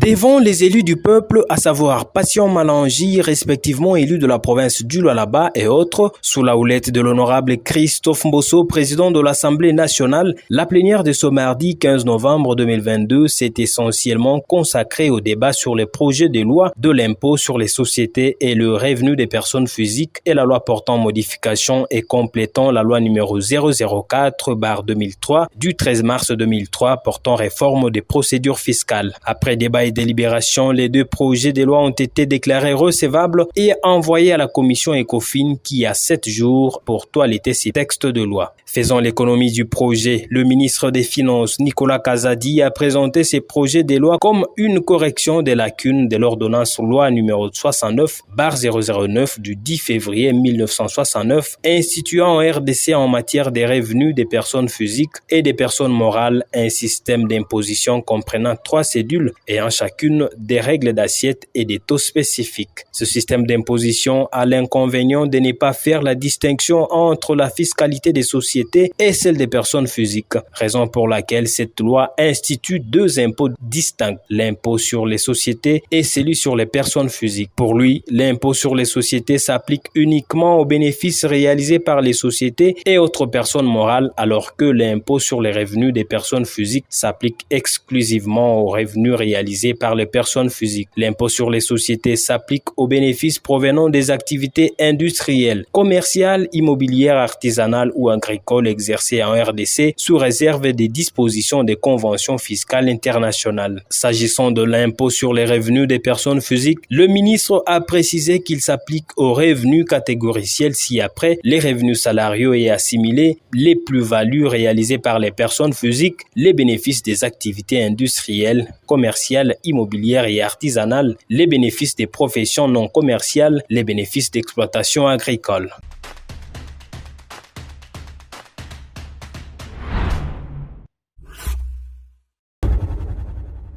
Devant les élus du peuple, à savoir Patient Malangi, respectivement élu de la province du Lualaba et autres, sous la houlette de l'honorable Christophe Mbosso, président de l'Assemblée nationale, la plénière de ce mardi 15 novembre 2022 s'est essentiellement consacrée au débat sur les projets de loi de l'impôt sur les sociétés et le revenu des personnes physiques et la loi portant modification et complétant la loi numéro 004/2003 du 13 mars 2003 portant réforme des procédures fiscales. Après débat et délibération, les deux projets de loi ont été déclarés recevables et envoyés à la commission ECOFIN qui a 7 jours pour toiletter ces textes de loi. Faisant l'économie du projet, le ministre des Finances Nicolas Kazadi a présenté ces projets de loi comme une correction des lacunes de l'ordonnance loi numéro 69/009 du 10 février 1969 instituant en RDC en matière des revenus des personnes physiques et des personnes morales un système d'imposition comprenant 3 cédules ayant chacune des règles d'assiette et des taux spécifiques. Ce système d'imposition a l'inconvénient de ne pas faire la distinction entre la fiscalité des sociétés et celle des personnes physiques, raison pour laquelle cette loi institue 2 impôts distincts, l'impôt sur les sociétés et celui sur les personnes physiques. Pour lui, l'impôt sur les sociétés s'applique uniquement aux bénéfices réalisés par les sociétés et autres personnes morales, alors que l'impôt sur les revenus des personnes physiques s'applique exclusivement aux revenus réalisés par les personnes physiques. L'impôt sur les sociétés s'applique aux bénéfices provenant des activités industrielles, commerciales, immobilières, artisanales ou agricoles exercées en RDC sous réserve des dispositions des conventions fiscales internationales. S'agissant de l'impôt sur les revenus des personnes physiques, le ministre a précisé qu'il s'applique aux revenus catégoriciels ci-après les revenus salariaux et assimilés, les plus-values réalisées par les personnes physiques, les bénéfices des activités industrielles, commerciales, immobilières et artisanales, les bénéfices des professions non commerciales, les bénéfices d'exploitation agricole.